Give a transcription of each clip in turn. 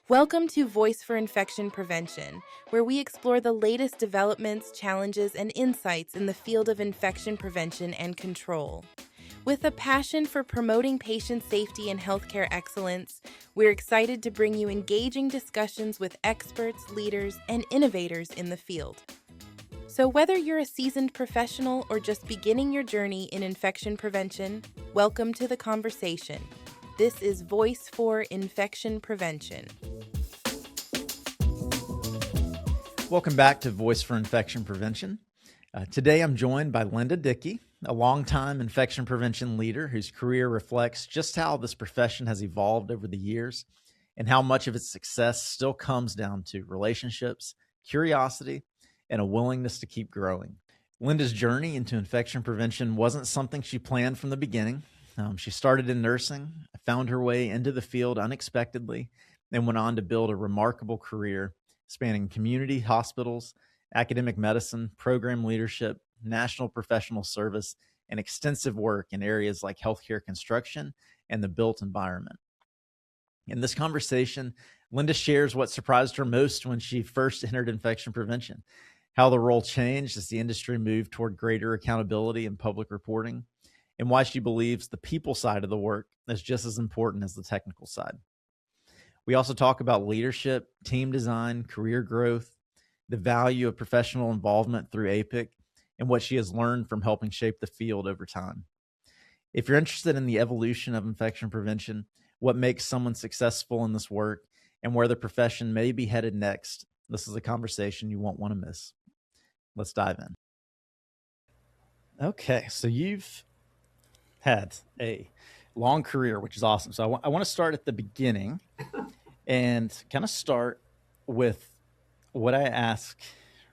Welcome to Voice for Infection Prevention, where we explore the latest developments, challenges, and insights in the field of infection prevention and control. With a passion for promoting patient safety and healthcare excellence, we're excited to bring you engaging discussions with experts, leaders, and innovators in the field. So whether you're a seasoned professional or just beginning your journey in infection prevention, welcome to the conversation. This is Voice for Infection Prevention. Welcome back to Voice for Infection Prevention. Today I'm joined by Linda Dickey, a longtime infection prevention leader whose career reflects just how this profession has evolved over the years and how much of its success still comes down to relationships, curiosity, and a willingness to keep growing. Linda's journey into infection prevention wasn't something she planned from the beginning. She started in nursing, found her way into the field unexpectedly, and went on to build a remarkable career spanning community hospitals, academic medicine, program leadership, national professional service, and extensive work in areas like healthcare construction and the built environment. In this conversation, Linda shares what surprised her most when she first entered infection prevention, how the role changed as the industry moved toward greater accountability and public reporting, and why she believes the people side of the work is just as important as the technical side. We also talk about leadership, team design, career growth, the value of professional involvement through APIC, and what she has learned from helping shape the field over time. If you're interested in the evolution of infection prevention, what makes someone successful in this work, and where the profession may be headed next, this is a conversation you won't want to miss. Let's dive in. Okay, so you've had a long career, which is awesome. So I want to start at the beginning and kind of start with what I ask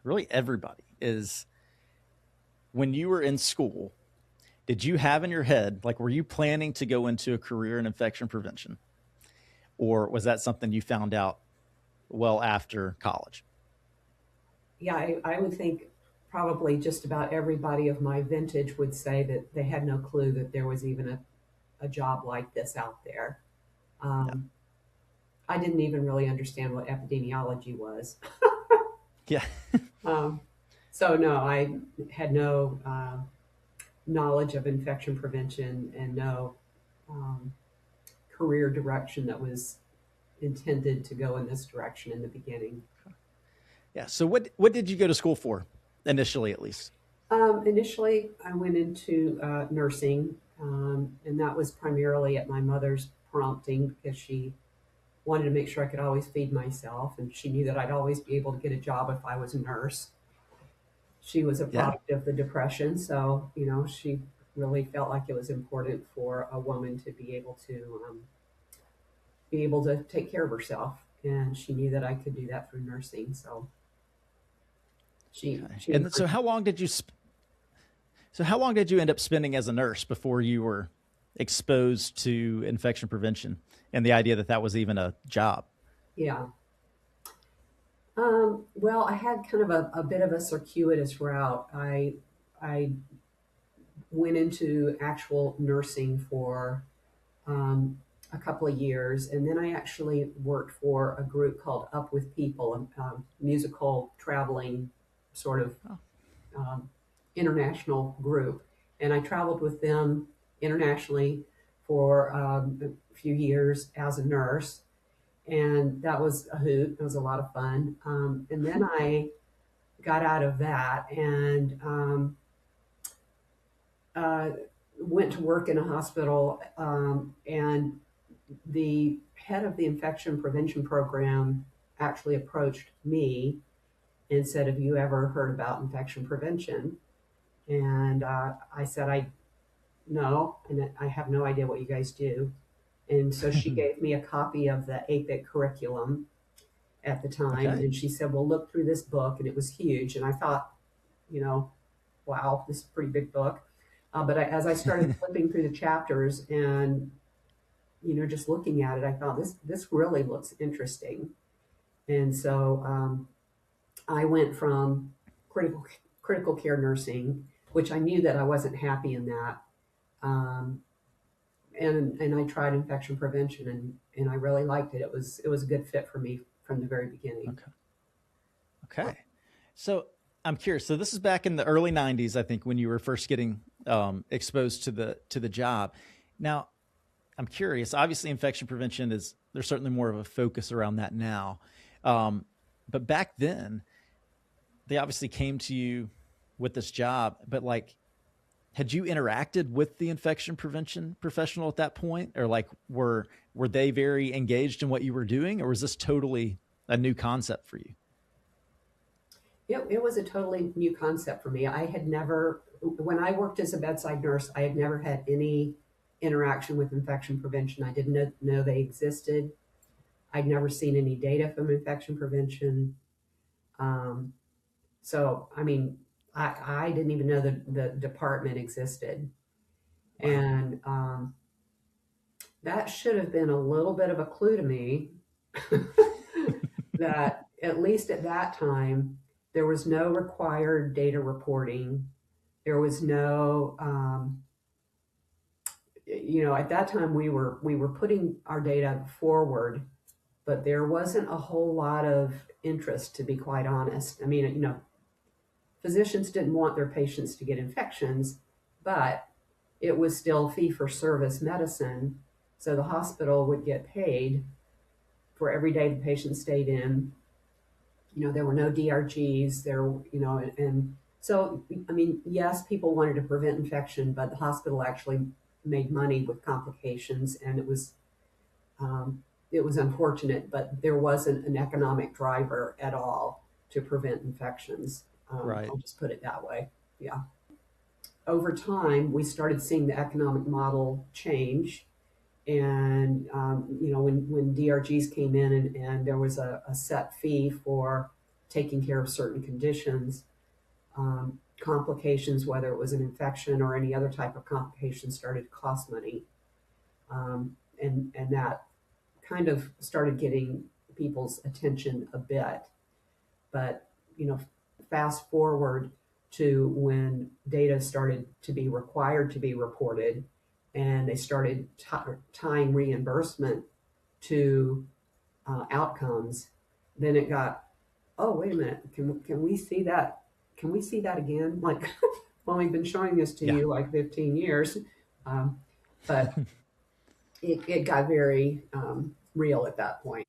really everybody is, when you were in school, did you have in your head, like, were you planning to go into a career in infection prevention? Or was that something you found out well after college? Yeah, I would think probably just about everybody of my vintage would say that they had no clue that there was even a job like this out there. I didn't even really understand what epidemiology was. Yeah. So no, I had no knowledge of infection prevention and no career direction that was intended to go in this direction in the beginning. Yeah. So what did you go to school for, initially at least? Initially, I went into nursing, and that was primarily at my mother's prompting because she wanted to make sure I could always feed myself, and she knew that I'd always be able to get a job if I was a nurse. She was a product of the Depression, so she really felt like it was important for a woman to be able to take care of herself, and she knew that I could do that through nursing. So she and so how long did you end up spending as a nurse before you were exposed to infection prevention and the idea that was even a job? Yeah. Well, I had kind of a bit of a circuitous route. I went into actual nursing for a couple of years, and then I actually worked for a group called Up With People, a musical traveling sort of international group. And I traveled with them internationally for a few years as a nurse. And that was a hoot. It was a lot of fun. And then I got out of that and went to work in a hospital. And the head of the infection prevention program actually approached me and said, "Have you ever heard about infection prevention?" And I said, no, and I have no idea what you guys do. And so she gave me a copy of the APIC curriculum at the time. Okay. And she said, well, look through this book. And it was huge. And I thought, wow, this is a pretty big book. But as I started flipping through the chapters and, just looking at it, I thought this really looks interesting. And so I went from critical care nursing, which I knew that I wasn't happy in that. and I tried infection prevention, and I really liked it. It was a good fit for me from the very beginning. Okay. So I'm curious. So this is back in the early 90s, I think, when you were first getting exposed to the job. Now, I'm curious. Obviously, infection prevention there's certainly more of a focus around that now. But back then, they obviously came to you with this job, but like, had you interacted with the infection prevention professional at that point? Or like, were they very engaged in what you were doing, or was this totally a new concept for you? It was a totally new concept for me. I had never, when I worked as a bedside nurse, I had never had any interaction with infection prevention. I didn't know they existed. I'd never seen any data from infection prevention. So, I mean, I didn't even know the department existed. Wow. And that should have been a little bit of a clue to me that at least at that time, there was no required data reporting. There was no, at that time we were putting our data forward, but there wasn't a whole lot of interest, to be quite honest. I mean, physicians didn't want their patients to get infections, but it was still fee-for-service medicine. So the hospital would get paid for every day the patient stayed in. There were no DRGs there, and so, I mean, yes, people wanted to prevent infection, but the hospital actually made money with complications, and it was unfortunate, but there wasn't an economic driver at all to prevent infections. Right. I'll just put it that way. Yeah. Over time, we started seeing the economic model change. And, when DRGs came in and there was a set fee for taking care of certain conditions, complications, whether it was an infection or any other type of complication, started to cost money. And that kind of started getting people's attention a bit. But, fast forward to when data started to be required to be reported, and they started tying reimbursement to outcomes, then it got, oh, wait a minute, can we see that? Can we see that again? Like, well, we've been showing this to you like 15 years, but it got very real at that point.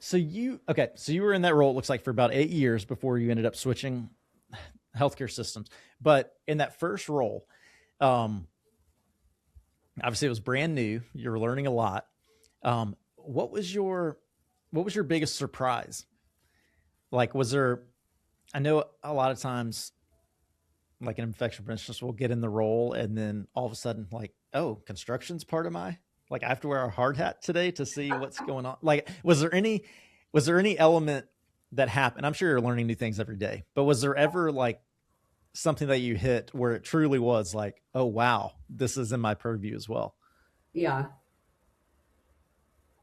So you were in that role, it looks like, for about 8 years before you ended up switching healthcare systems. But in that first role, obviously it was brand new. You were learning a lot. What was your biggest surprise? Like, I know a lot of times, like an infection preventionist will get in the role and then all of a sudden, like, oh, construction's part of like, I have to wear a hard hat today to see what's going on. Like, was there any element that happened? I'm sure you're learning new things every day, but was there ever like something that you hit where it truly was like, oh, wow, this is in my purview as well? Yeah.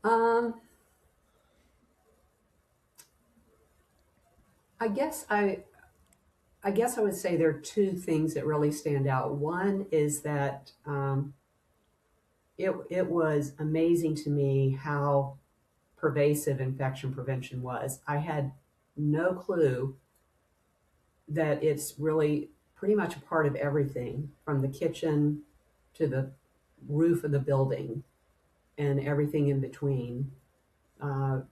I guess I would say there are two things that really stand out. One is that it was amazing to me how pervasive infection prevention was. I had no clue that it's really pretty much a part of everything, from the kitchen to the roof of the building and everything in between. And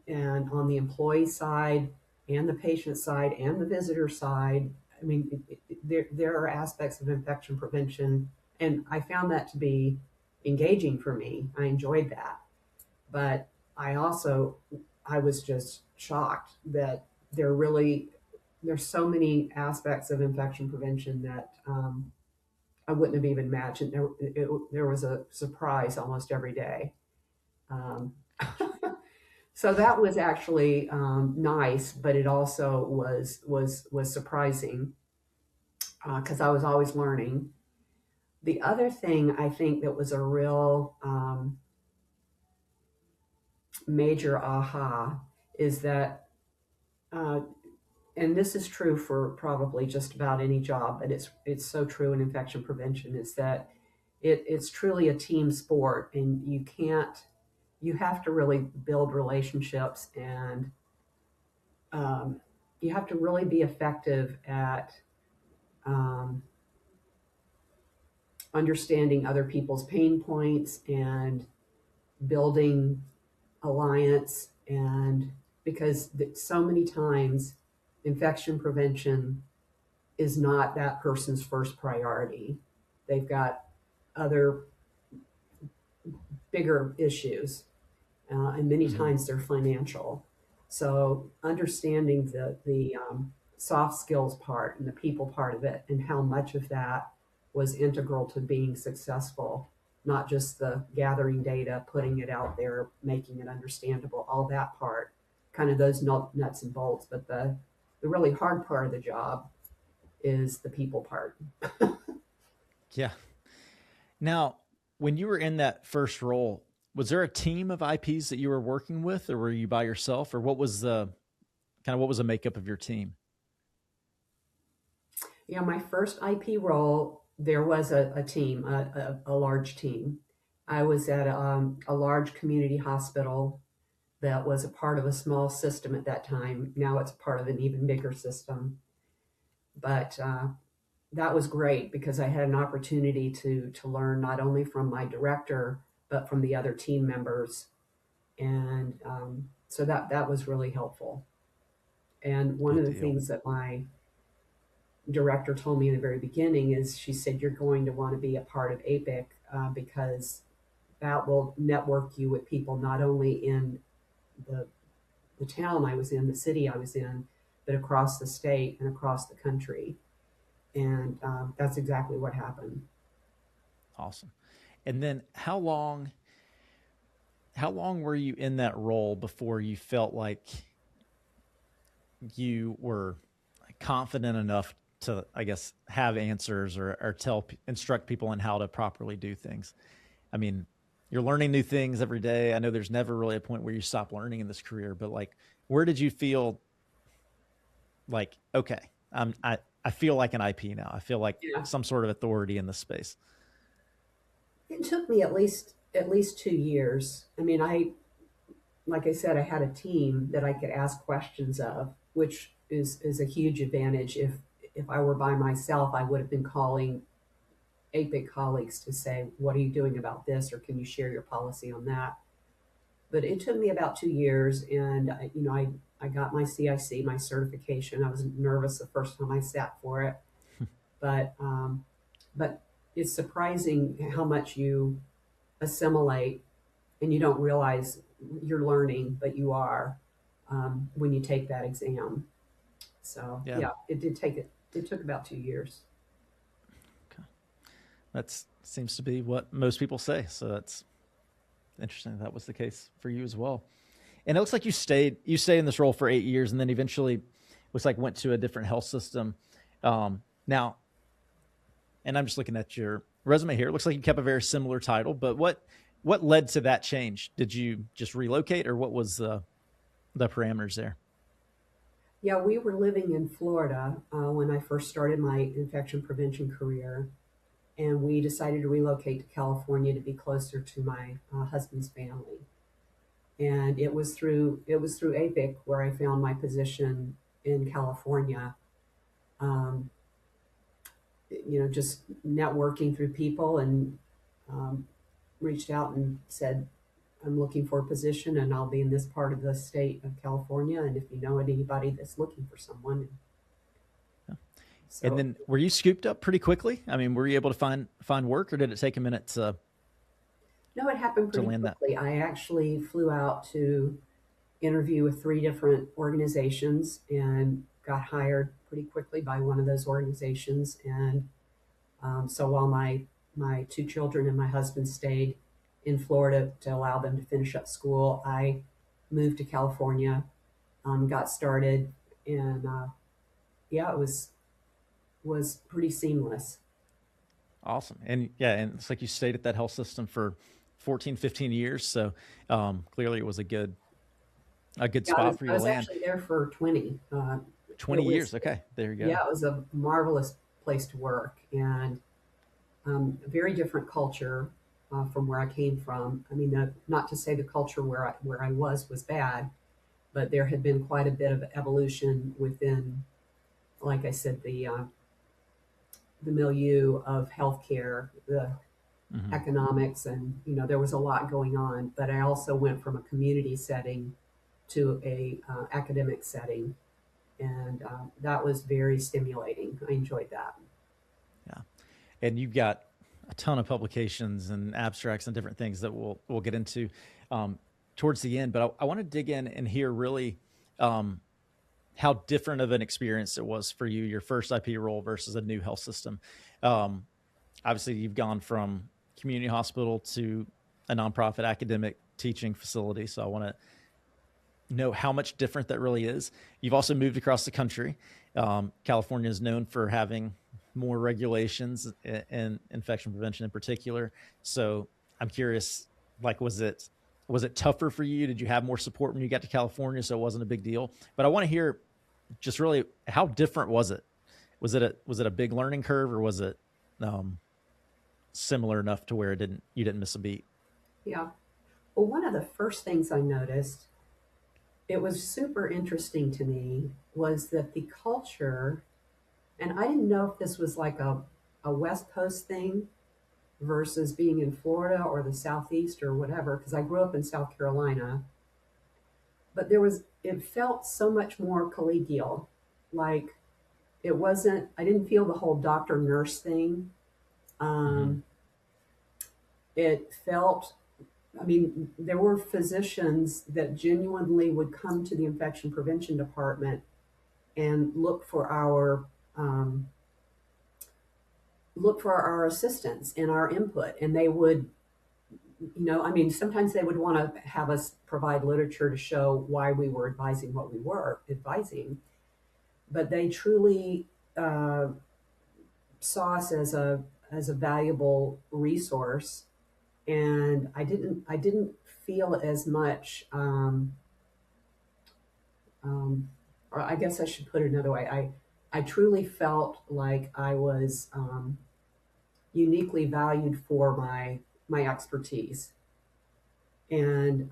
on the employee side and the patient side and the visitor side, I mean, there are aspects of infection prevention, and I found that to be engaging for me. I enjoyed that. But I was just shocked that there's so many aspects of infection prevention that I wouldn't have even imagined. There was a surprise almost every day. So that was actually nice, but it also was surprising because I was always learning. The other thing I think that was a real major aha is that, and this is true for probably just about any job, but it's so true in infection prevention, is that it's truly a team sport, and you have to really build relationships, and you have to really be effective at um, understanding other people's pain points and building alliance. And because so many times infection prevention is not that person's first priority, they've got other bigger issues, and many times they're financial. So understanding the soft skills part and the people part of it, and how much of that was integral to being successful, not just the gathering data, putting it out there, making it understandable, all that part, kind of those nuts and bolts. But the really hard part of the job is the people part. Yeah. Now, when you were in that first role, was there a team of IPs that you were working with, or were you by yourself, or what was the makeup of your team? Yeah, my first IP role, there was a team, a large team. I was at a large community hospital that was a part of a small system at that time. Now it's part of an even bigger system. But that was great because I had an opportunity to learn not only from my director, but from the other team members. And so that was really helpful. And one Good of the deal. things that my director told me in the very beginning is, she said, you're going to want to be a part of APIC, because that will network you with people not only in the, the town I was in, the city I was in, but across the state and across the country. And that's exactly what happened. Awesome. And then how long were you in that role before you felt like you were confident enough to, I guess, have answers, or instruct people on how to properly do things? I mean, you're learning new things every day. I know there's never really a point where you stop learning in this career, but like, where did you feel like, okay, I feel like an IP now. I feel like Yeah. some sort of authority in this space. It took me at least 2 years. I mean, like I said, I had a team that I could ask questions of, which is a huge advantage. If I were by myself, I would have been calling APIC colleagues to say, what are you doing about this, or can you share your policy on that? But it took me about 2 years, and I got my CIC, my certification. I was nervous the first time I sat for it, but but it's surprising how much you assimilate, and you don't realize you're learning, but you are, when you take that exam. So Yeah. yeah, it did take it. It took about 2 years. Okay. That seems to be what most people say. So that's interesting. That was the case for you as well. And it looks like you stayed in this role for 8 years, and then eventually looks like went to a different health system. Now, and I'm just looking at your resume here. It looks like you kept a very similar title, but what led to that change? Did you just relocate, or what was the parameters there? Yeah, we were living in Florida when I first started my infection prevention career, and we decided to relocate to California to be closer to my husband's family. And it was through APIC where I found my position in California. Um, just networking through people, and um, reached out and said, I'm looking for a position, and I'll be in this part of the state of California. And if you know anybody that's looking for someone. Yeah. And So then were you scooped up pretty quickly? I mean, were you able to find work, or did it take a minute no, it happened to pretty land that? quickly. I actually flew out to interview with 3 different organizations and got hired pretty quickly by one of those organizations. And so while my 2 children and my husband stayed in Florida to allow them to finish up school, I moved to California, got started, and yeah, it was pretty seamless. Awesome. And yeah, and it's like you stayed at that health system for 14, 15 years. So clearly it was a good Yeah, spot for you I to was land. actually there for 20. 20 It was, years. Okay. There you go. yeah, it was a marvelous place to work, and very different culture from where I came from. I mean, not to say the culture where I was bad, but there had been quite a bit of evolution within, like I said, the milieu of healthcare, the economics, and there was a lot going on. But I also went from a community setting to a academic setting, and that was very stimulating. I enjoyed that. Yeah, and you've got a ton of publications and abstracts and different things that we'll get into towards the end. But I want to dig in and hear really how different of an experience it was for you, your first IP role versus a new health system. Obviously, you've gone from community hospital to a nonprofit academic teaching facility. So I want to know how much different that really is. You've also moved across the country. California is known for having more regulations and infection prevention in particular. So I'm curious, like, was it tougher for you? Did you have more support when you got to California, so it wasn't a big deal? But I want to hear just really how different was it? Was it a big learning curve, or was it similar enough to where you didn't miss a beat? Yeah. Well, one of the first things I noticed, it was super interesting to me, was that the culture, and I didn't know if this was like a West Coast thing versus being in Florida or the Southeast or whatever, because I grew up in South Carolina, but it felt so much more collegial. Like, I didn't feel the whole doctor nurse thing. It felt, I mean, there were physicians that genuinely would come to the infection prevention department and look for our assistance and our input. And they would, I mean, sometimes they would want to have us provide literature to show why we were advising what we were advising. But they truly saw us as a valuable resource. And I didn't feel as much, or I guess I should put it another way. I truly felt like I was uniquely valued for my expertise. And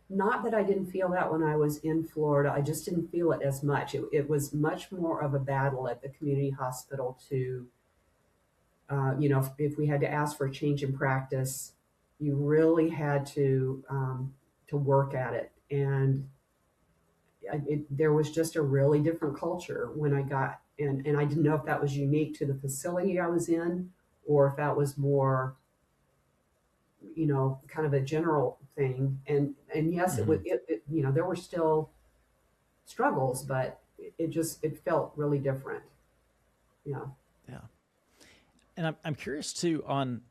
not that I didn't feel that when I was in Florida, I just didn't feel it as much. It was much more of a battle at the community hospital to, if we had to ask for a change in practice, you really had to work at it. And there was just a really different culture when I got, and I didn't know if that was unique to the facility I was in, or if that was more, kind of a general thing. And yes, there were still struggles, but it felt really different. Yeah. Yeah. And I'm curious too on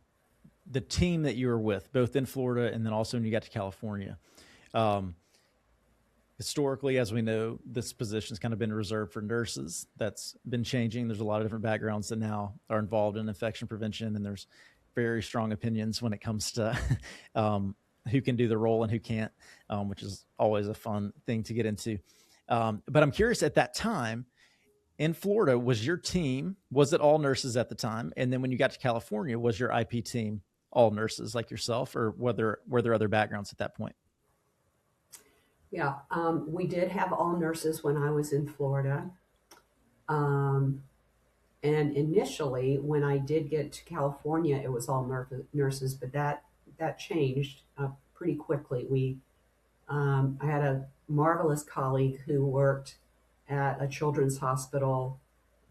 the team that you were with, both in Florida and then also when you got to California. Historically, as we know, this position's kind of been reserved for nurses. That's been changing. There's a lot of different backgrounds that now are involved in infection prevention, and there's very strong opinions when it comes to who can do the role and who can't, which is always a fun thing to get into. But I'm curious, at that time in Florida, was it all nurses at the time? And then when you got to California, was your IP team all nurses like yourself, or were there other backgrounds at that point? Yeah, we did have all nurses when I was in Florida. And initially, when I did get to California, it was all nurses, but that changed pretty quickly. I had a marvelous colleague who worked at a children's hospital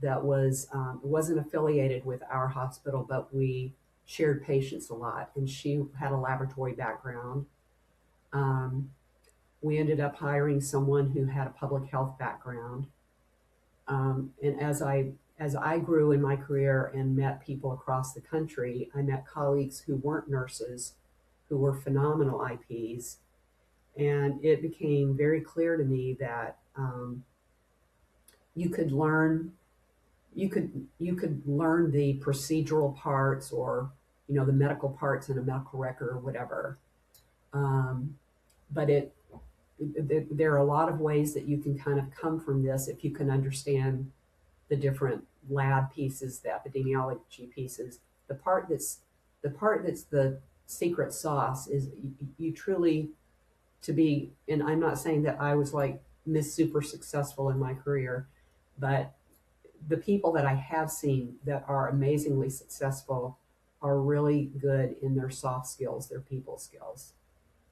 that wasn't affiliated with our hospital, but we shared patients a lot, and she had a laboratory background. We ended up hiring someone who had a public health background. And as I grew in my career and met people across the country, I met colleagues who weren't nurses, who were phenomenal IPs. And it became very clear to me that you could learn the procedural parts, or the medical parts in a medical record or whatever. But there are a lot of ways that you can kind of come from this if you can understand the different lab pieces, the epidemiology pieces. the part that's the secret sauce is you truly to be, and I'm not saying that I was like Miss Super successful in my career, but the people that I have seen that are amazingly successful are really good in their soft skills, their people skills.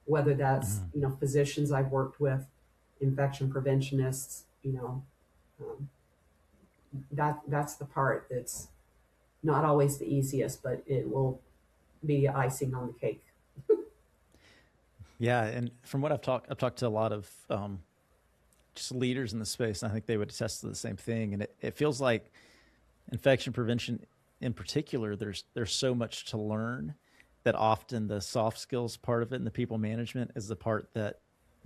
Whether that's, Mhm. physicians I've worked with, infection preventionists, um, that's the part that's not always the easiest, but it will be icing on the cake. Yeah, and from what I've talked to a lot of just leaders in the space, and I think they would attest to the same thing. And it feels like infection prevention, in particular, there's so much to learn that often the soft skills part of it and the people management is the part that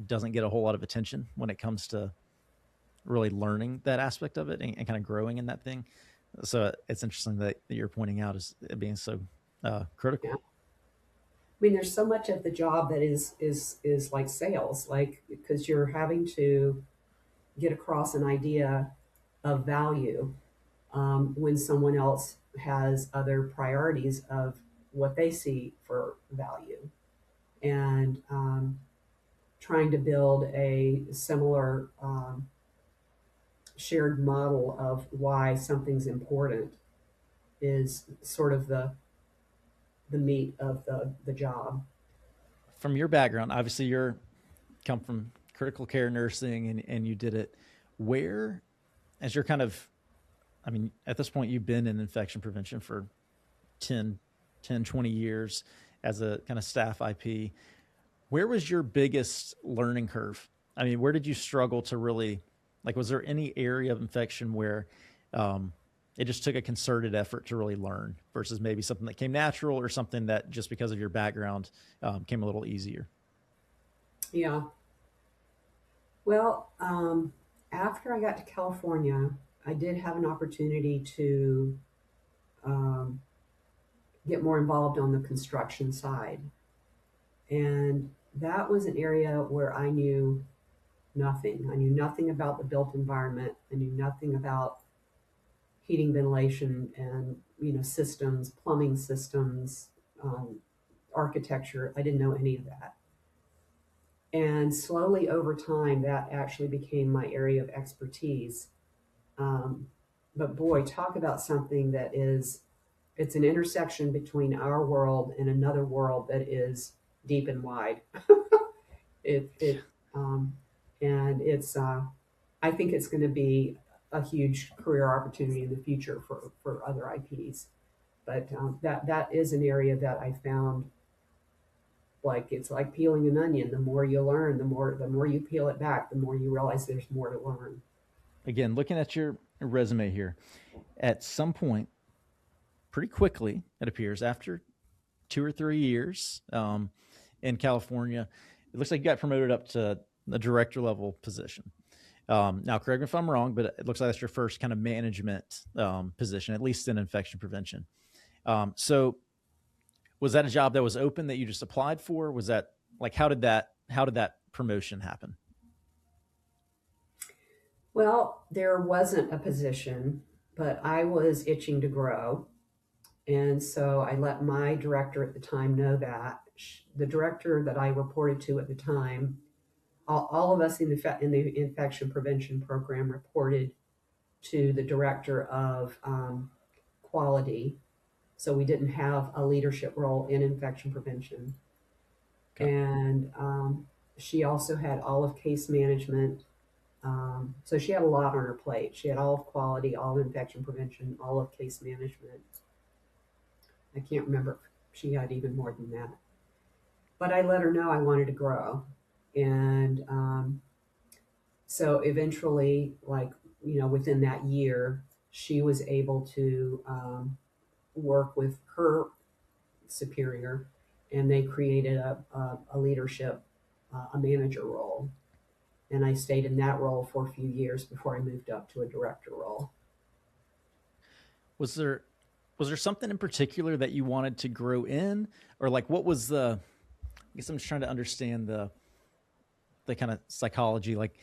doesn't get a whole lot of attention when it comes to really learning that aspect of it and kind of growing in that thing. So it's interesting that you're pointing out as it being so Yeah. critical. I mean, there's so much of the job that is like sales, like because you're having to get across an idea of value when someone else has other priorities of what they see for value, and trying to build a similar shared model of why something's important is sort of the meat of the job. From your background, obviously you're come from critical care nursing and you did it. Where, as you're kind of, I mean, at this point, you've been in infection prevention for 10, 10, 20 years as a kind of staff IP. Where was your biggest learning curve? I mean, where did you struggle to really, like, was there any area of infection where it just took a concerted effort to really learn versus maybe something that came natural or something that just because of your background came a little easier? Yeah. Well, after I got to California, I did have an opportunity to um, get more involved on the construction side. And that was an area where I knew nothing. I knew nothing about the built environment. I knew nothing about heating, ventilation, and systems, plumbing systems, architecture. I didn't know any of that. And slowly over time, that actually became my area of expertise. Um, but boy, talk about something that is, it's an intersection between our world and another world that is deep and wide. It um, and it's, I think it's going to be a huge career opportunity in the future for other IPs. But that is an area that I found like it's like peeling an onion. The more you learn, the more you peel it back, the more you realize there's more to learn. Again, looking at your resume here, at some point, pretty quickly, it appears, after 2 or 3 years in California, it looks like you got promoted up to a director level position. Now, correct me if I'm wrong, but it looks like that's your first kind of management position, at least in infection prevention. So, was that a job that was open that you just applied for? Was that like how did that promotion happen? Well, there wasn't a position, but I was itching to grow. And so I let my director at the time know that. The director that I reported to at the time, all of us in the infection prevention program reported to the director of quality. So we didn't have a leadership role in infection prevention. Okay. And she also had all of case management. So she had a lot on her plate. She had all of quality, all of infection prevention, all of case management. I can't remember if she had even more than that. But I let her know I wanted to grow. And so eventually, like, within that year, she was able to work with her superior, and they created a leadership, a manager role. And I stayed in that role for a few years before I moved up to a director role. Was there was there something in particular that you wanted to grow in, or like what was the? I guess I'm just trying to understand the kind of psychology. Like,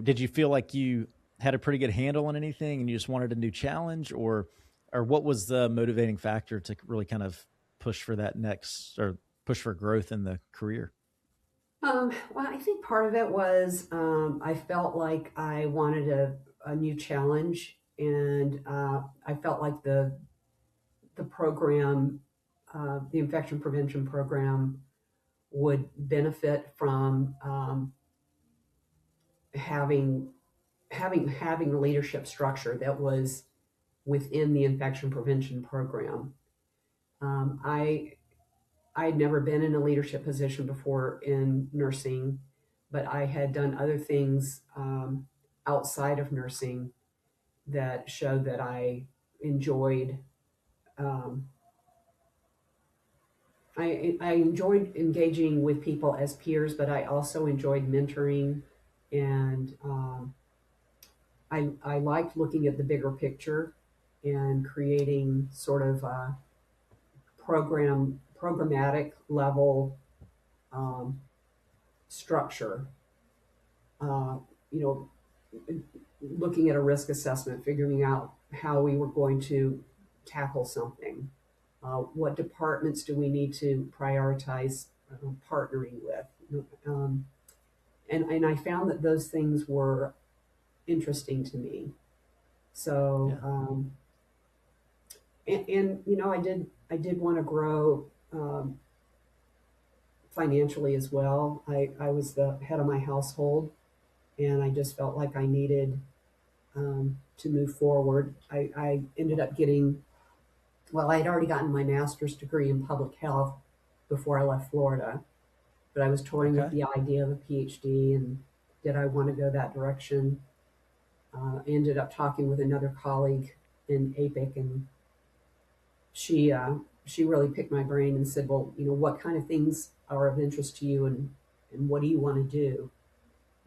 did you feel like you had a pretty good handle on anything and you just wanted a new challenge, or or what was the motivating factor to really kind of push for that next, or push for growth in the career? Well, I think part of it was I felt like I wanted a new challenge, and I felt like the program, the infection prevention program, would benefit from having having a leadership structure that was within the infection prevention program. I had never been in a leadership position before in nursing, but I had done other things outside of nursing that showed that I enjoyed. Um, I enjoyed engaging with people as peers, but I also enjoyed mentoring, and I liked looking at the bigger picture and creating sort of a programmatic level um, structure. Uh, you know, looking at a risk assessment, figuring out how we were going to tackle something. What departments do we need to prioritize partnering with? And I found that those things were interesting to me. So, Yeah. and you know, I did want to grow financially as well. I was the head of my household, and I just felt like I needed to move forward. I ended up getting, well, I had already gotten my master's degree in public health before I left Florida, but I was toying with Okay. the idea of a PhD, and did I want to go that direction? I ended up talking with another colleague in APIC, and she really picked my brain and said, well, you know, what kind of things are of interest to you, and what do you want to do?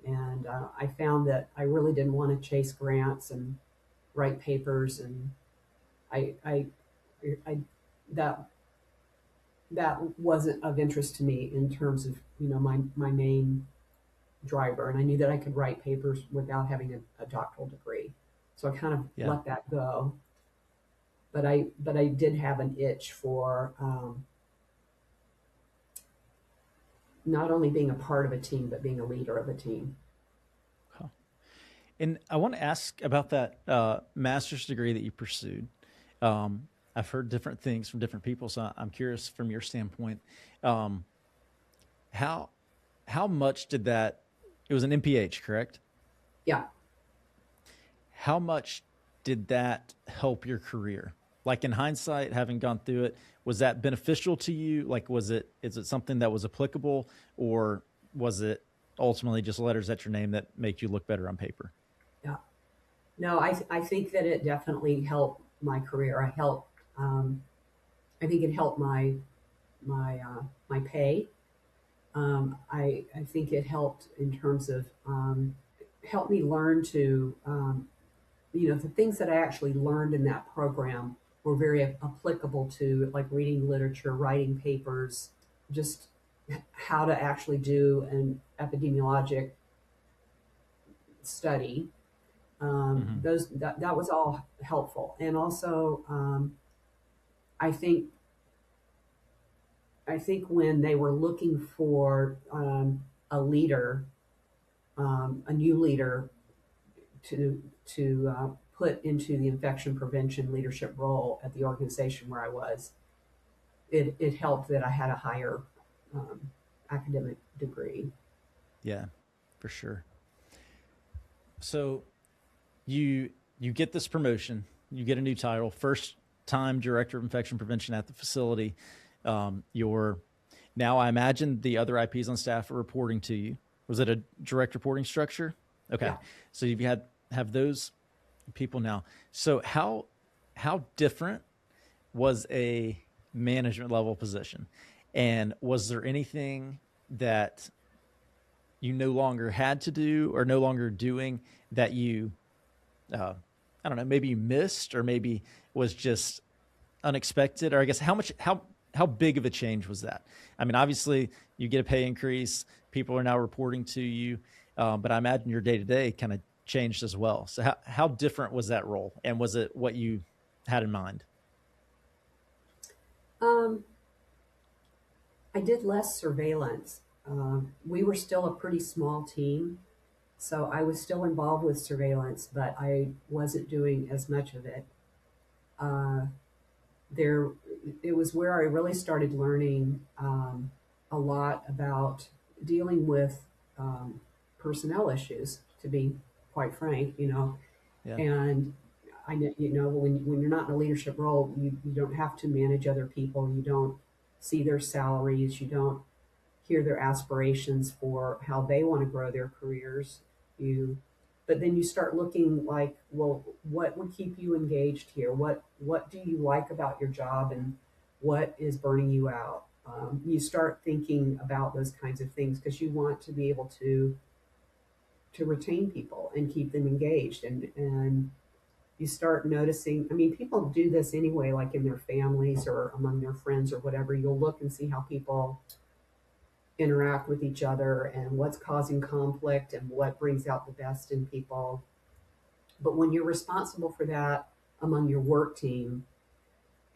And I found that I really didn't want to chase grants and write papers, and I that that wasn't of interest to me in terms of, you know, my main driver. And I knew that I could write papers without having a doctoral degree, so I kind of Yeah. let that go. But I did have an itch for not only being a part of a team, but being a leader of a team. Huh. And I want to ask about that master's degree that you pursued. I've heard different things from different people, so I'm curious from your standpoint, um, how how much did that? It was an MPH, correct? Yeah. How much did that help your career? Like in hindsight, having gone through it, was that beneficial to you? Like, is it something that was applicable, or was it ultimately just letters at your name that make you look better on paper? Yeah. No, I think that it definitely helped my career. Um, I think it helped my pay. I think it helped in terms of helped me learn to you know, the things that I actually learned in that program were very applicable to like reading literature, writing papers, just how to actually do an epidemiologic study. Hmm. That was all helpful, and also I think I think when they were looking for a leader, a new leader to put into the infection prevention leadership role at the organization where I was, it helped that I had a higher um, academic degree. Yeah, for sure. So you get this promotion, you get a new title, first time director of infection prevention at the facility. You're now, I imagine the other IPs on staff are reporting to you. Was it a direct reporting structure? Okay, Yeah. so you've had have those people now. So how different was a management level position, and was there anything that you no longer had to do or no longer doing that you uh, I don't know, maybe you missed, or maybe was just unexpected, or I guess how big of a change was that? I mean, obviously you get a pay increase, people are now reporting to you, but I imagine your day to day kind of changed as well. So how different was that role, and was it what you had in mind? Um, I did less surveillance. We were still a pretty small team, so I was still involved with surveillance, but I wasn't doing as much of it. Uh, there, it was where I really started learning a lot about dealing with um, personnel issues. To be quite frank, Yeah. and I know, when you're not in a leadership role, you don't have to manage other people. You don't see their salaries. You don't hear their aspirations for how they want to grow their careers. You, but then you start looking like, well, what would keep you engaged here? What do you like about your job, and what is burning you out? You start thinking about those kinds of things because you want to be able to retain people and keep them engaged, and you start noticing. I mean, people do this anyway, like in their families or among their friends or whatever. You'll look and see how people interact with each other and what's causing conflict and what brings out the best in people. But when you're responsible for that among your work team,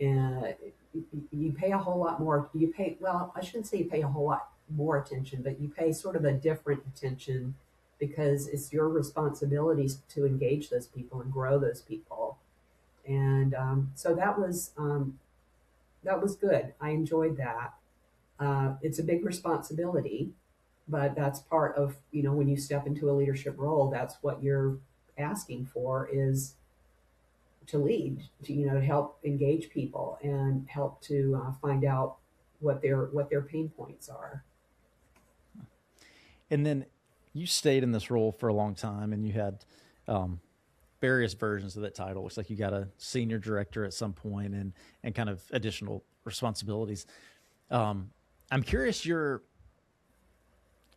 uh, you pay a whole lot more. You pay, well, I shouldn't say you pay a whole lot more attention, but you pay sort of a different attention because it's your responsibility to engage those people and grow those people. And so that was good. I enjoyed that. It's a big responsibility, but that's part of, when you step into a leadership role, that's what you're asking for, is to lead, to help engage people and help to find out what their pain points are. And then you stayed in this role for a long time, and you had various versions of that title. Looks like you got a senior director at some point, and kind of additional responsibilities. I'm curious. I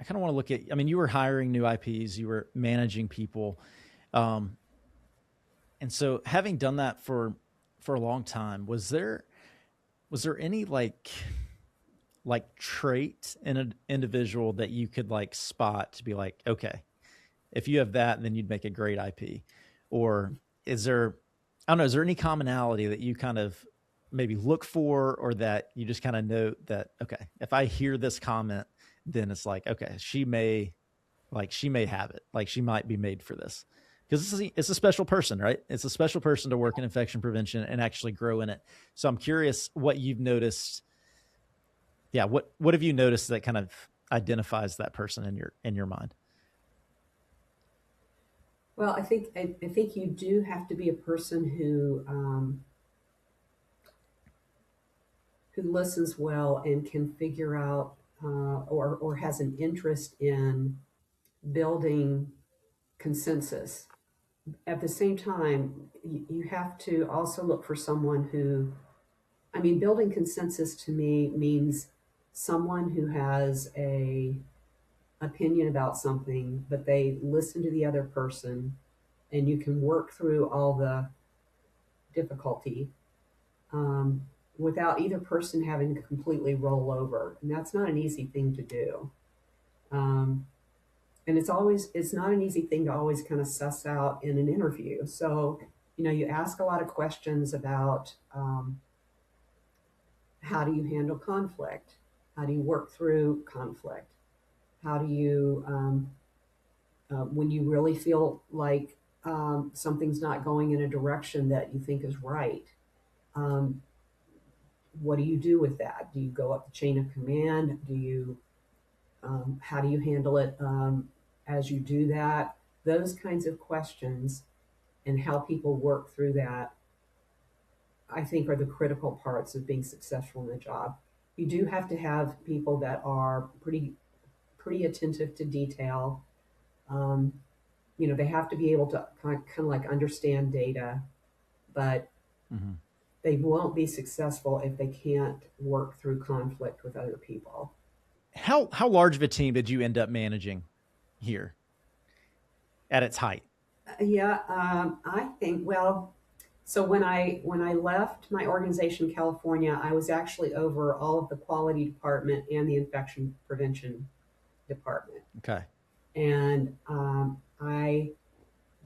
kind of want to look at. I mean, you were hiring new IPs, you were managing people, and so having done that for a long time, was there any like trait in an individual that you could like spot to be like, okay, if you have that, then you'd make a great IP? Or is there, I don't know, is there any commonality that you kind of maybe look for, or that you just kind of know that, okay, if I hear this comment, then it's like, okay, she may have it. Like she might be made for this. Because it's a special person, right? It's a special person to work in infection prevention and actually grow in it. So I'm curious what you've noticed. Yeah, what have you noticed that kind of identifies that person in your mind? Well, I think you do have to be a person who listens well and can figure out or has an interest in building consensus. At the same time, you have to also look for someone who, I mean, building consensus to me means someone who has a opinion about something, but they listen to the other person, and you can work through all the difficulty um, without either person having to completely roll over. And that's not an easy thing to do. Um, and it's not an easy thing to always kind of suss out in an interview. So, you ask a lot of questions about how do you handle conflict? How do you work through conflict? How do you, when you really feel like something's not going in a direction that you think is right, um, what do you do with that? Do you go up the chain of command? How do you handle it as you do that? Those kinds of questions and how people work through that, I think, are the critical parts of being successful in the job. You do have to have people that are pretty attentive to detail. Um, they have to be able to kind of like understand data, but Mm-hmm. they won't be successful if they can't work through conflict with other people. How large of a team did you end up managing here at its height? Yeah, I think, well, so when I left my organization in California, I was actually over all of the quality department and the infection prevention department, Okay. and I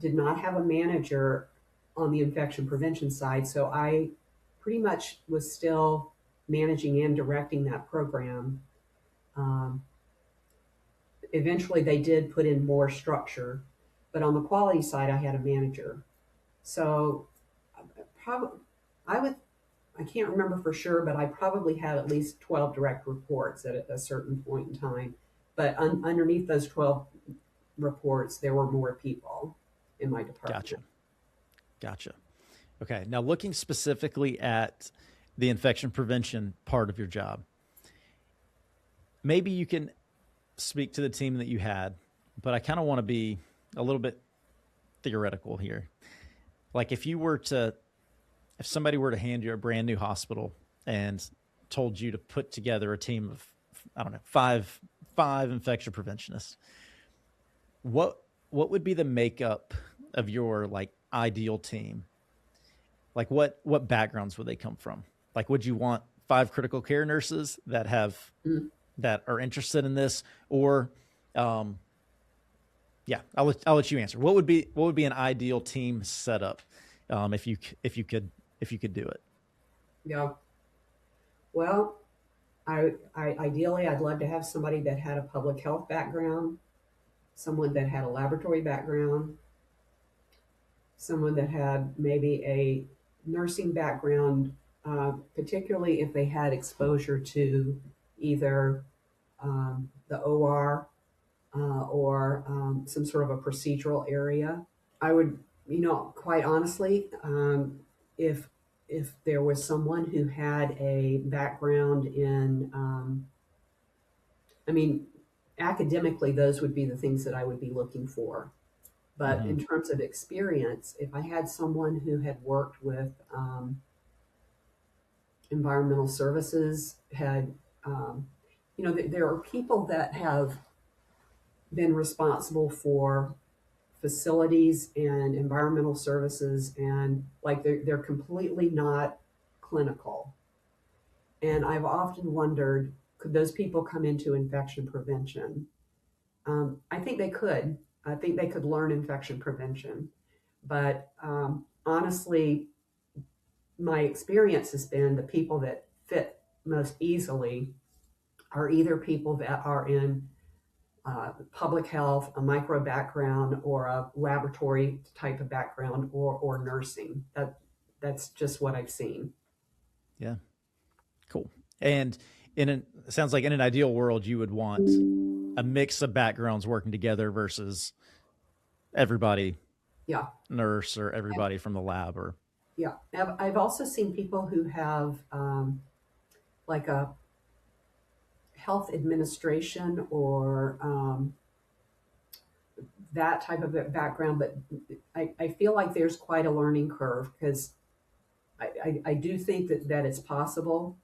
did not have a manager on the infection prevention side. So I pretty much was still managing and directing that program. Um, Eventually, they did put in more structure, but on the quality side, I had a manager. So probably I would I can't remember for sure, but I probably had at least 12 direct reports at a certain point in time. But underneath those 12 reports, there were more people in my department. Gotcha. Okay. Now, looking specifically at the infection prevention part of your job, maybe you can speak to the team that you had, but I kind of want to be a little bit theoretical here. Like if somebody were to hand you a brand new hospital and told you to put together a team of, I don't know, five infection preventionists, what would be the makeup of your like ideal team? Like what backgrounds would they come from? Like, would you want 5 critical care nurses that have that are interested in this, or yeah, I'll let you answer. What would be an ideal team setup if you could do it? Yeah. Well, I ideally I'd love to have somebody that had a public health background, someone that had a laboratory background, someone that had maybe a nursing background, particularly if they had exposure to either the OR or some sort of a procedural area. I would, quite honestly, if there was someone who had a background in, academically, those would be the things that I would be looking for. But in terms of experience, if I had someone who had worked with environmental services, there are people that have been responsible for facilities and environmental services, and like they're completely not clinical. And I've often wondered, could those people come into infection prevention? I think they could. I think they could learn infection prevention. But honestly, my experience has been the people that fit most easily are either people that are in public health, a micro background, or a laboratory type of background, or nursing. That's just what I've seen. Yeah. Cool. And it sounds like in an ideal world, you would want a mix of backgrounds working together versus everybody, nurse or everybody from the lab, or I've also seen people who have like a health administration or that type of background, but I feel like there's quite a learning curve, because I do think that it's possible,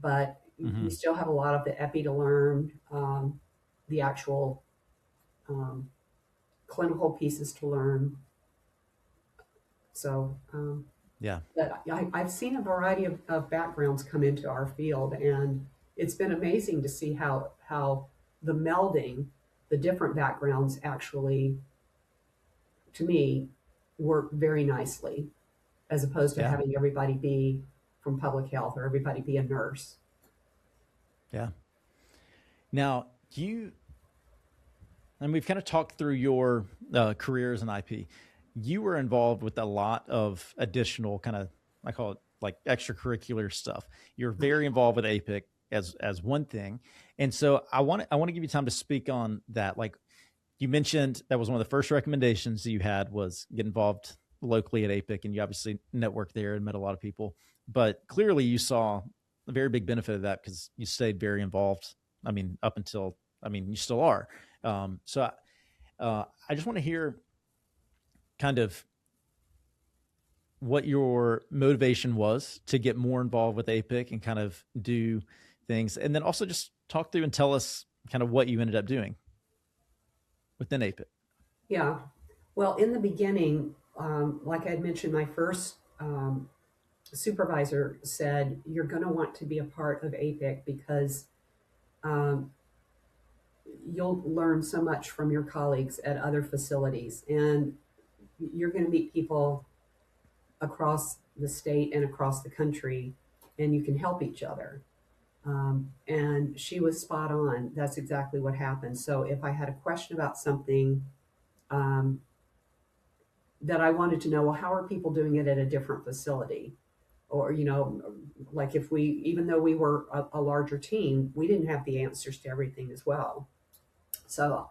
but you still have a lot of the epi to learn, the actual clinical pieces to learn. So but I've seen a variety of backgrounds come into our field, and it's been amazing to see how the melding, the different backgrounds actually, to me, work very nicely, as opposed to having everybody be from public health or everybody be a nurse. Yeah. Now, and we've kind of talked through your career as an IP. You were involved with a lot of additional kind of, I call it like extracurricular stuff. You're very involved with APIC as one thing. And so I want to give you time to speak on that. Like you mentioned, that was one of the first recommendations that you had was get involved locally at APIC, and you obviously networked there and met a lot of people, but clearly you saw a very big benefit of that because you stayed very involved. I mean, up until, you still are. So I just want to hear kind of what your motivation was to get more involved with APIC and kind of do things. And then also just talk through and tell us kind of what you ended up doing within APIC. Yeah. Well, in the beginning, like I had mentioned, my first supervisor said, you're going to want to be a part of APIC because you'll learn so much from your colleagues at other facilities, and you're going to meet people across the state and across the country, and you can help each other. And she was spot on. That's exactly what happened. So if I had a question about something um, that I wanted to know, well, how are people doing it at a different facility? Or, like if we, even though we were a larger team, we didn't have the answers to everything as well. So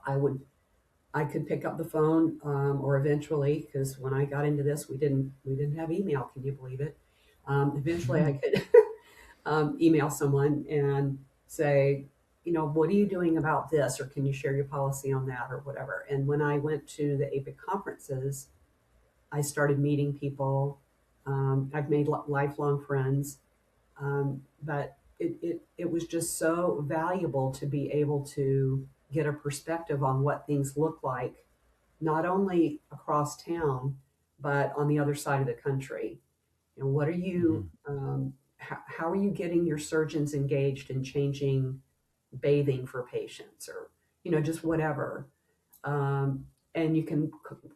I could pick up the phone, or eventually, because when I got into this, we didn't have email. Can you believe it? Eventually, I could email someone and say, what are you doing about this, or can you share your policy on that, or whatever. And when I went to the APIC conferences, I started meeting people. I've made lifelong friends, but it was just so valuable to be able to get a perspective on what things look like, not only across town, but on the other side of the country. What are you, how are you getting your surgeons engaged in changing bathing for patients, or, just whatever. And you can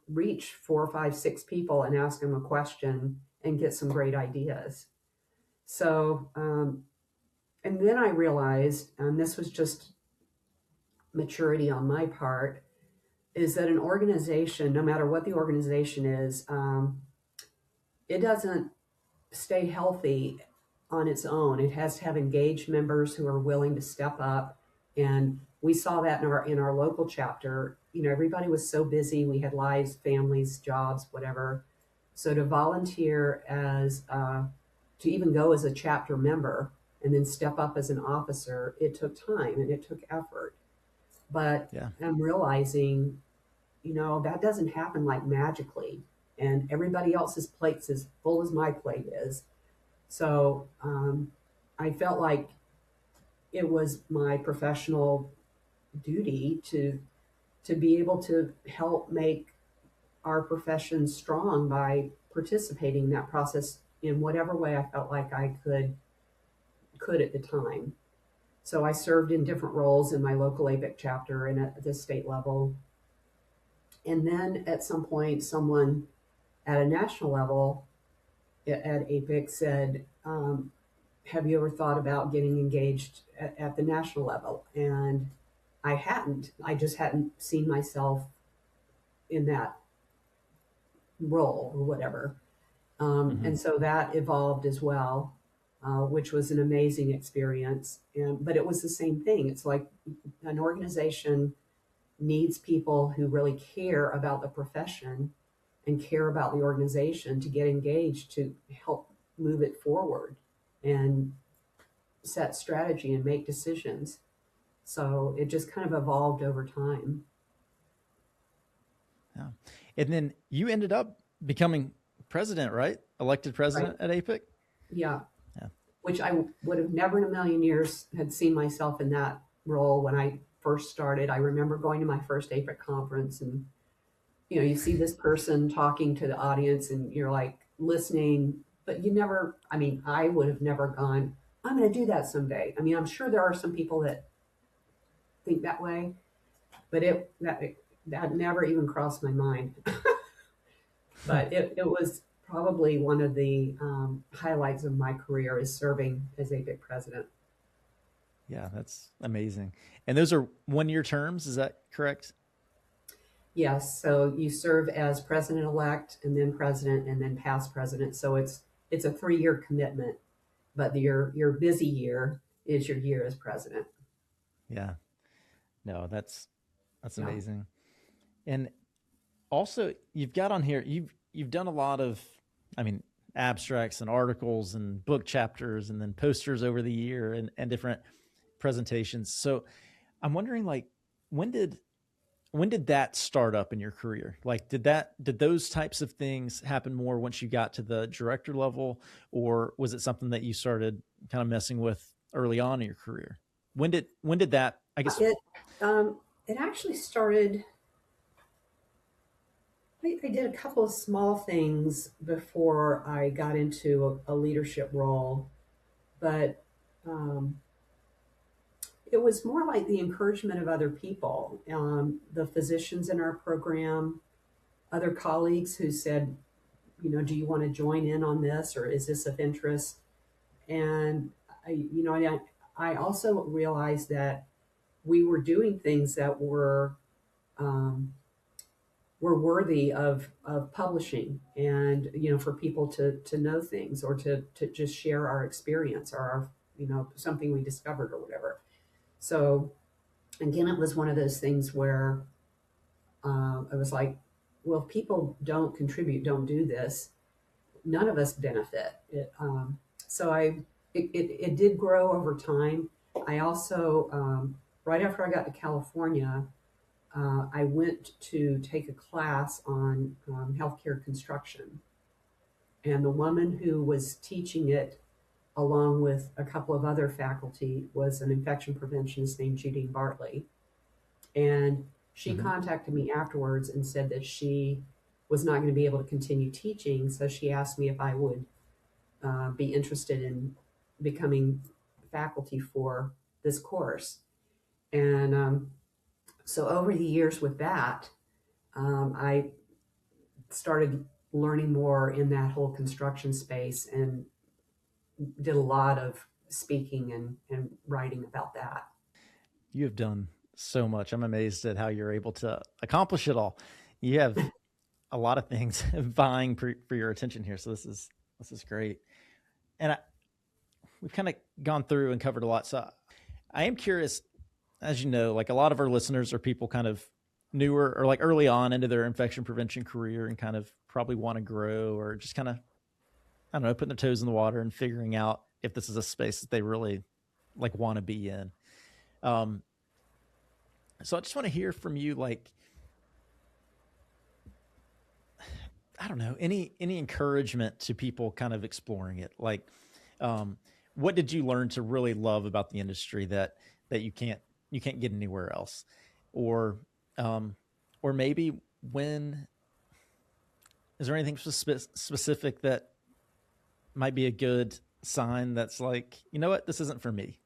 reach 4, 5, 6 people and ask them a question and get some great ideas. So, and then I realized, and this was just maturity on my part, is that an organization, no matter what the organization is, it doesn't stay healthy on its own. It has to have engaged members who are willing to step up. And we saw that in our local chapter. Everybody was so busy. We had lives, families, jobs, whatever. So to volunteer to even go as a chapter member and then step up as an officer, it took time and it took effort. But yeah. I'm realizing, that doesn't happen like magically. And everybody else's plate's as full as my plate is. So I felt like it was my professional duty to be able to help make our profession strong by participating in that process in whatever way I felt like I could at the time. So I served in different roles in my local APIC chapter and at the state level. And then at some point, someone at a national level at APIC said, have you ever thought about getting engaged at the national level? And I just hadn't seen myself in that role or whatever. And so that evolved as well, which was an amazing experience. But it was the same thing. It's like an organization needs people who really care about the profession and care about the organization to get engaged, to help move it forward and set strategy and make decisions. So it just kind of evolved over time. Yeah. And then you ended up becoming president, right? Elected president at APIC? Yeah. Which I would have never in a million years had seen myself in that role when I first started. I remember going to my first APIC conference, and you see this person talking to the audience and you're like listening, but I would have never gone, I'm going to do that someday. I'm sure there are some people that think that way, but that never even crossed my mind. But it was probably one of the highlights of my career, is serving as APIC president. Yeah, that's amazing. And those are 1-year terms, is that correct? Yes. So you serve as president-elect and then president and then past president. So it's a 3-year commitment, but your busy year is your year as president. Yeah. No, that's amazing. And also you've got on here, you've done a lot of, abstracts and articles and book chapters and then posters over the year and different presentations. So I'm wondering, like, when did that start up in your career? Like, did those types of things happen more once you got to the director level, or was it something that you started kind of messing with early on in your career? When did that, I guess? It actually started, I did a couple of small things before I got into a leadership role, but it was more like the encouragement of other people, the physicians in our program, other colleagues who said, do you want to join in on this, or is this of interest? And I also realized that we were doing things that um, were worthy of publishing, and for people to know things, or to just share our experience, or our, something we discovered or whatever. So again, it was one of those things where it was like, well, if people don't contribute, don't do this, none of us benefit. It did grow over time. I also, right after I got to California, I went to take a class on healthcare construction. And the woman who was teaching it, along with a couple of other faculty, was an infection preventionist named Judine Bartley. And she contacted me afterwards and said that she was not going to be able to continue teaching. So she asked me if I would be interested in becoming faculty for this course. And so over the years with that, I started learning more in that whole construction space, and did a lot of speaking and writing about that. You have done so much. I'm amazed at how you're able to accomplish it all. You have a lot of things vying for your attention here. So this is great. And we've kind of gone through and covered a lot. So I am curious, as you know, like a lot of our listeners are people kind of newer or like early on into their infection prevention career, and kind of probably want to grow, or just kind of, I don't know, putting their toes in the water and figuring out if this is a space that they really like want to be in. So I just want to hear from you, like, I don't know, any encouragement to people kind of exploring it. Like, what did you learn to really love about the industry that you can't get anywhere else? Or maybe is there anything specific that might be a good sign that's like, you know what, this isn't for me?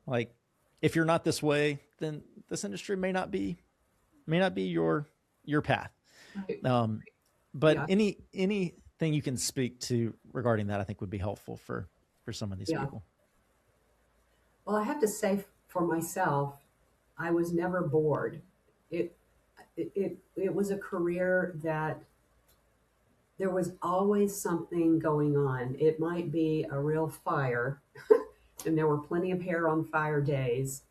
Like, if you're not this way, then this industry may not be your path. But yeah, anything you can speak to regarding that, I think would be helpful for some of these people. Well, I have to say, for myself, I was never bored. It was a career that there was always something going on. It might be a real fire, and there were plenty of hair on fire days.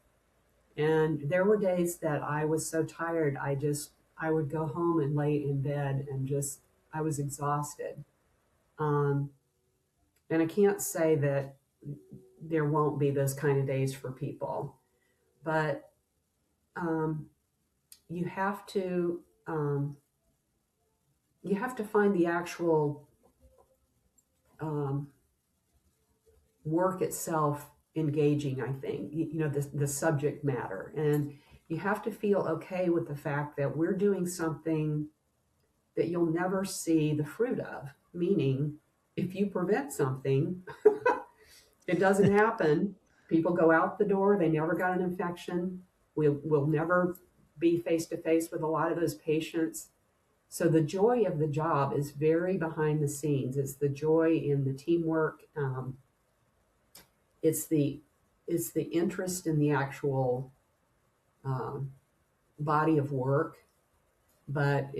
And there were days that I was so tired, I would go home and lay in bed, and I was exhausted. And I can't say that there won't be those kind of days for people, but you have to find the actual work itself engaging. I think the subject matter, and you have to feel okay with the fact that we're doing something that you'll never see the fruit of. Meaning, if you prevent something, it doesn't happen. People go out the door, they never got an infection. We'll never be face to face with a lot of those patients. So the joy of the job is very behind the scenes. It's the joy in the teamwork. It's the interest in the actual body of work. But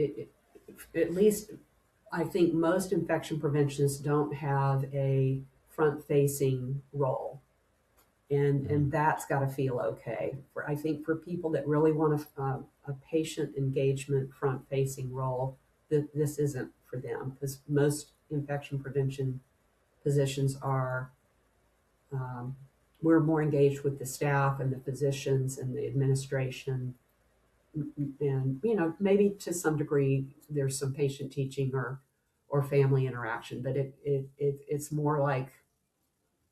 at least I think most infection preventionists don't have a front-facing role. And that's got to feel okay. I think for people that really want a patient engagement, front-facing role, this isn't for them, because most infection prevention positions are, we're more engaged with the staff and the physicians and the administration. And, maybe to some degree there's some patient teaching or family interaction, but it's more like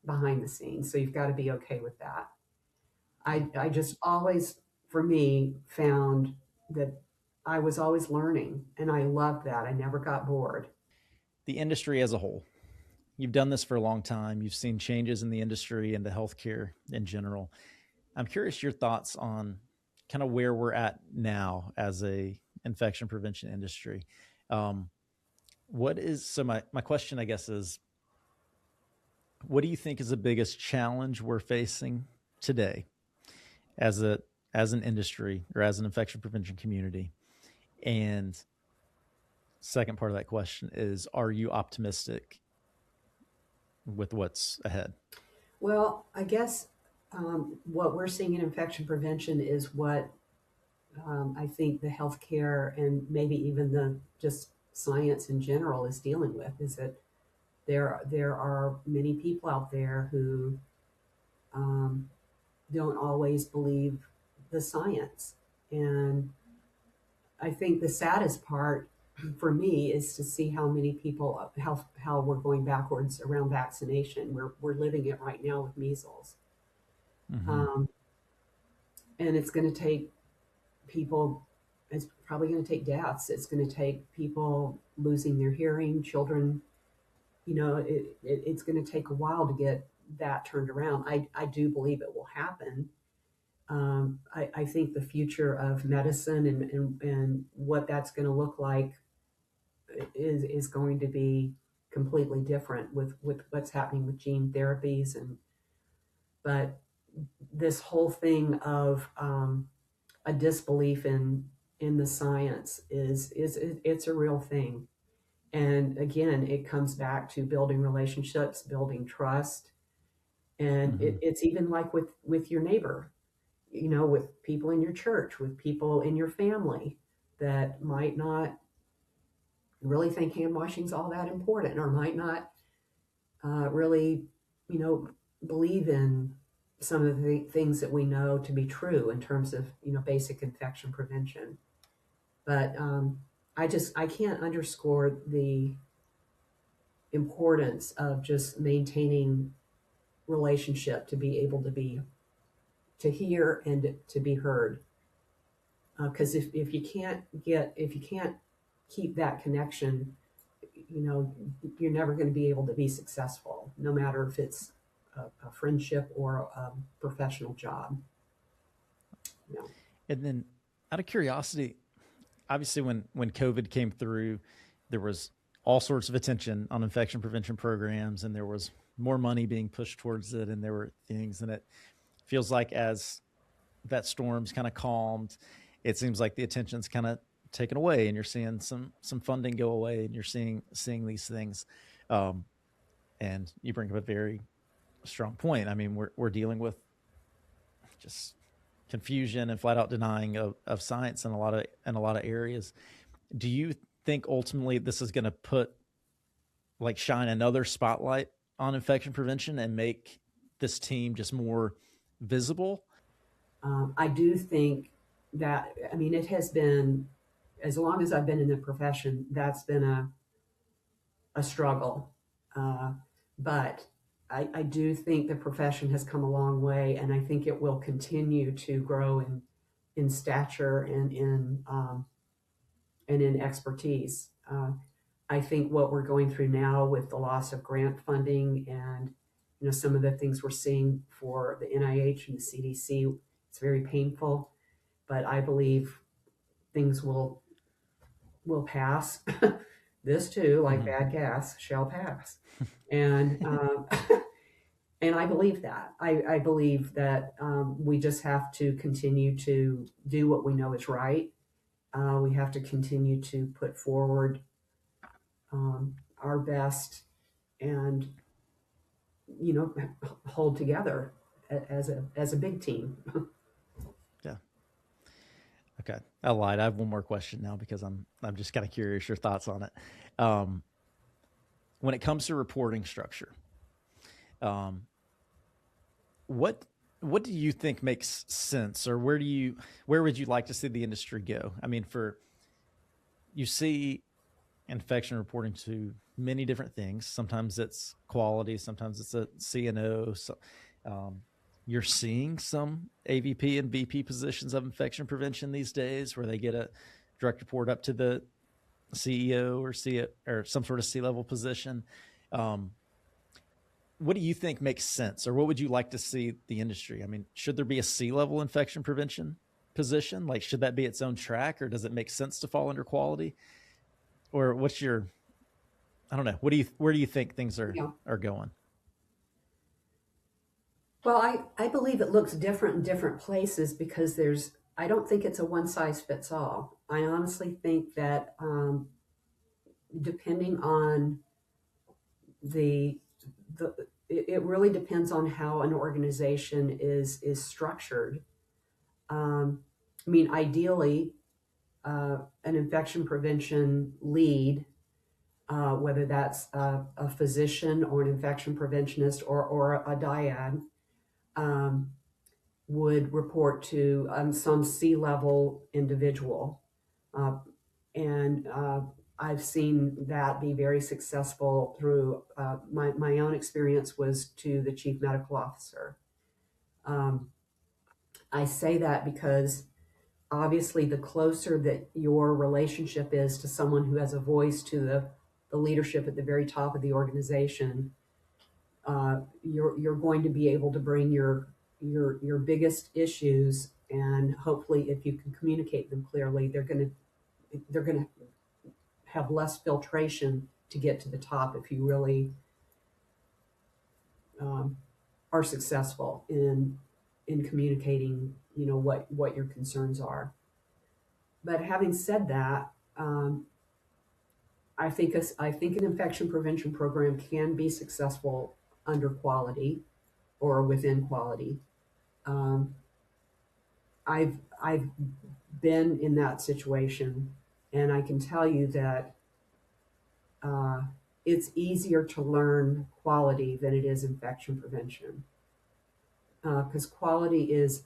behind the scenes. So you've got to be okay with that. I just always, for me, found that I was always learning, and I loved that. I never got bored. The industry as a whole, you've done this for a long time. You've seen changes in the industry and the healthcare in general. I'm curious your thoughts on kind of where we're at now as a infection prevention industry. my question, I guess, is what do you think is the biggest challenge we're facing today as an industry or as an infection prevention community? And second part of that question is, are you optimistic with what's ahead? Well, I guess what we're seeing in infection prevention is what I think the healthcare and maybe even the just science in general is dealing with, is that there are many people out there who don't always believe the science. And I think the saddest part for me is to see how many people, how we're going backwards around vaccination. We're living it right now with measles. Mm-hmm. And it's going to take people, it's probably going to take deaths. It's going to take people losing their hearing, children. It's going to take a while to get that turned around. I do believe it will happen. I think the future of medicine and what that's going to look like is going to be completely different with what's happening with gene therapies. But this whole thing of a disbelief in the science it's a real thing. And again, it comes back to building relationships, building trust. And Mm-hmm. it's even like with your neighbor, with people in your church, with people in your family that might not really think hand washing's all that important, or might not really, believe in some of the things that we know to be true in terms of, basic infection prevention. But I can't underscore the importance of just maintaining relationship to be able to hear and to be heard. Because if you can't keep that connection, you're never going to be able to be successful, no matter if it's a friendship or a professional job. And then, out of curiosity, obviously when COVID came through, there was all sorts of attention on infection prevention programs, and there was more money being pushed towards it, and there were things, and it feels like as that storm's kind of calmed, it seems like the attention's kind of taken away, and you're seeing some funding go away, and you're seeing these things. And you bring up a very strong point. I mean, we're dealing with just confusion and flat out denying of science in a lot of areas. Do you think ultimately this is going to shine another spotlight on infection prevention and make this team just more visible? I do think that, it has been, as long as I've been in the profession, that's been a struggle. But I do think the profession has come a long way, and I think it will continue to grow in stature and in expertise. I think what we're going through now with the loss of grant funding and some of the things we're seeing for the NIH and the CDC, it's very painful. But I believe things will pass. This too, like bad gas, shall pass. And and I believe that. I believe that we just have to continue to do what we know is right. We have to continue to put forward our best and hold together as a big team. Yeah. Okay. I lied. I have one more question now because I'm just kind of curious your thoughts on it. When it comes to reporting structure, what do you think makes sense, or where would you like to see the industry go? I mean, you see infection reporting to many different things. Sometimes it's quality, sometimes it's a CNO. So, you're seeing some AVP and VP positions of infection prevention these days where they get a direct report up to the CEO or some sort of C-level position. What do you think makes sense, or what would you like to see the industry? I mean, should there be a C-level infection prevention position? Like, should that be its own track, or does it make sense to fall under quality? Or what's your I don't know. Where do you think things are going? Well, I believe it looks different in different places because I don't think it's a one size fits all. I honestly think that depending on it really depends on how an organization is structured. I mean, ideally, an infection prevention lead, whether that's a physician or an infection preventionist or a dyad, would report to some C-level individual. And I've seen that be very successful through my own experience was to the chief medical officer. I say that because obviously the closer that your relationship is to someone who has a voice to the leadership at the very top of the organization, you're going to be able to bring your biggest issues, and hopefully if you can communicate them clearly, they're going to have less filtration to get to the top if you really are successful in communicating, what your concerns are. But having said that, I think an infection prevention program can be successful under quality or within quality. I've been in that situation, and I can tell you that it's easier to learn quality than it is infection prevention, because quality is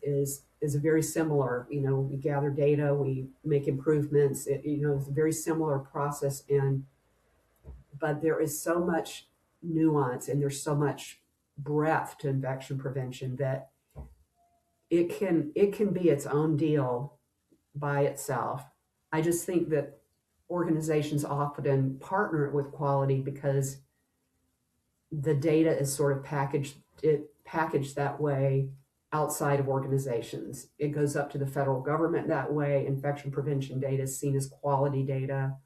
very similar. We gather data, we make improvements. It's a very similar process, but there is so much nuance and there's so much breadth to infection prevention that it can be its own deal by itself. I just think that organizations often partner with quality because the data is sort of packaged that way outside of organizations. It goes up to the federal government that way. Infection prevention data is seen as quality data.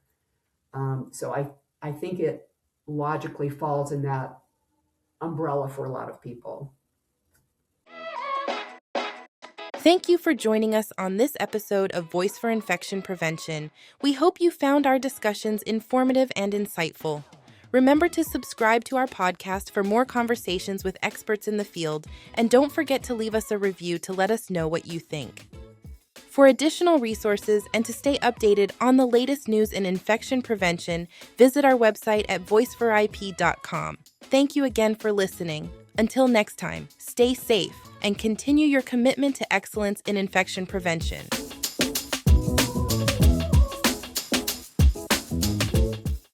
So I think it logically falls in that umbrella for a lot of people. Thank you for joining us on this episode of Voice for Infection Prevention. We hope you found our discussions informative and insightful. Remember to subscribe to our podcast for more conversations with experts in the field, and don't forget to leave us a review to let us know what you think. For additional resources and to stay updated on the latest news in infection prevention, visit our website at voiceforip.com. Thank you again for listening. Until next time, stay safe and continue your commitment to excellence in infection prevention.